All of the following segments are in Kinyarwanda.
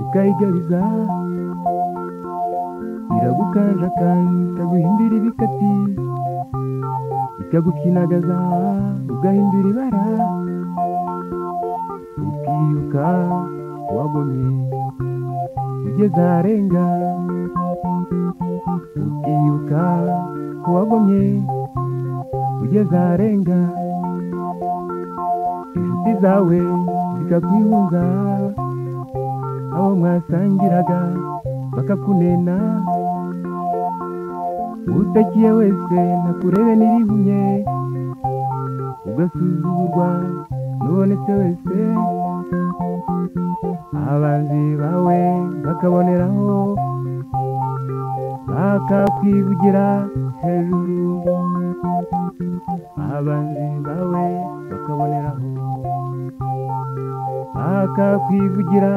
ukayigabiza iragukanjakanja ikaguhindura ibikati ikagukinagaza ugahindura ibara ukiyuka wagomye ugeze aharenga ukiyuka wagomye ugeze aharenga inshuti zawe zikakwihunza abo mwasangiraga bakakunena utakiye wese ntakurebe n'irihumye ugasuzugurwa n'ubonetse wese abanzi bawe bakaboneraho bakakwivugira hejuru abanzi bawe bakaboneraho bakakwivugira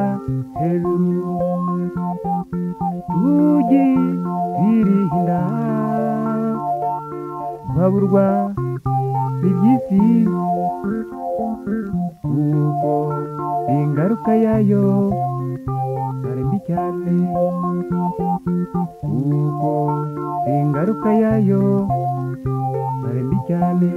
hejuru tugi twirinda guhaburwa n'iby'isi kuko ingaruka yayo ari mbi cyane kuko ingaruka yayo ari mbi cyane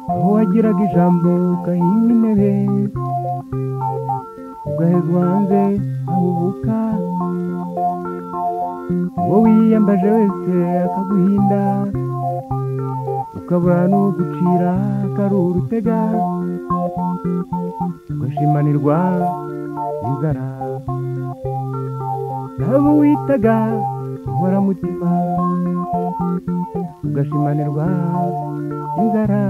aho wagiraga ijambo ugahinga intebe ugahezwa hanze aho uvuka uwo wiyambaje wese akaguhinda ukabura n'ugucira akaruru utega ugashimanirwa inzara n'abo witaga inkoramutima ugashimanirwa inzara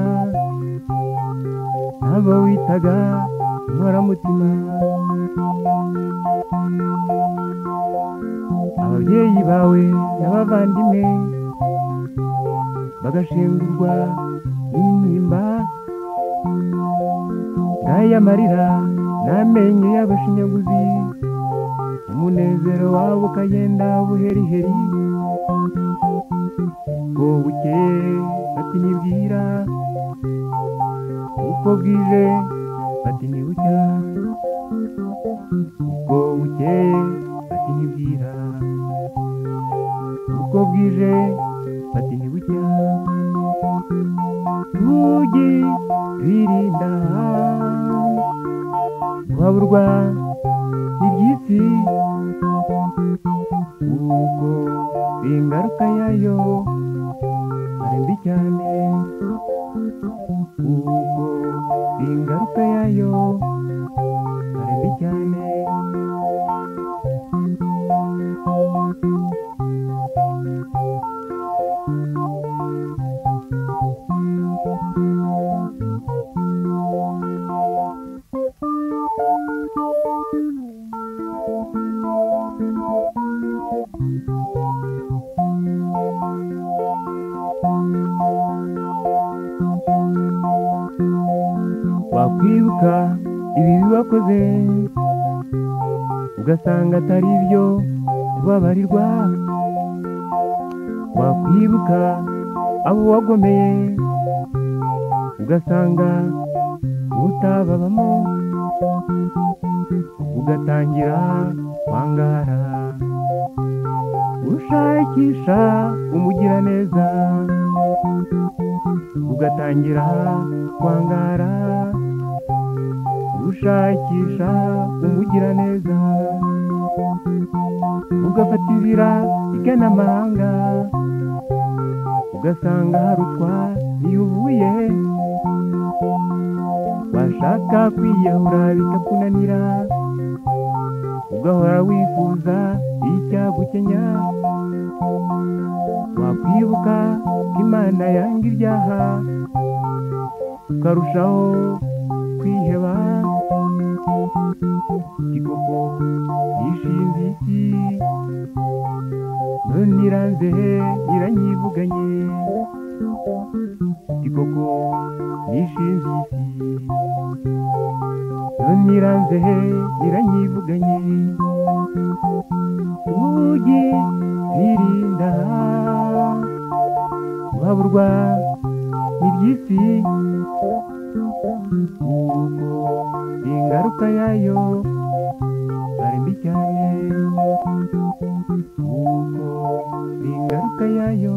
n'abo witaga inkoramutima ababyeyi bawe n'abavandimwe bagashengurwa n'intimba ngaya amarira n'amenyo y'abashinyaguzi umunezero wabo ukagenda buheriheri ubwo bukeye bati nibwira uko bwije bati nibucya ubwo bukeye bati nibwira uko bwije bati nibucya tugi twirinda guhaburwa n'iby'isi kuko ingaruka yayo ari mbi cyane kuko ingaruka yayo ari mbi cyane wakwibuka ibibi wakoze ugasanga atari byo kubabarirwa wakwibuka abo wagomeye ugasanga utababamo ugatangira kwangara ushakisha umugiraneza ugatangira kwangara ushakisha umugiraneza ugafata inzira igana amahanga ugasanga harutwa iyo uvuye washaka kwiyahura bikakunanira ugahora wifuza icyagukenya wakwibuka Imana yanga ibyaha ukarushaho kwiheba kikoko nishinze iki none iranze iranyivuganye koko nishinze isi none iranze he iranyivuganye ugi zirinda waburwa n'iby'isi kuko ingaruka yayo ari mbi cyane kuko ingaruka yayo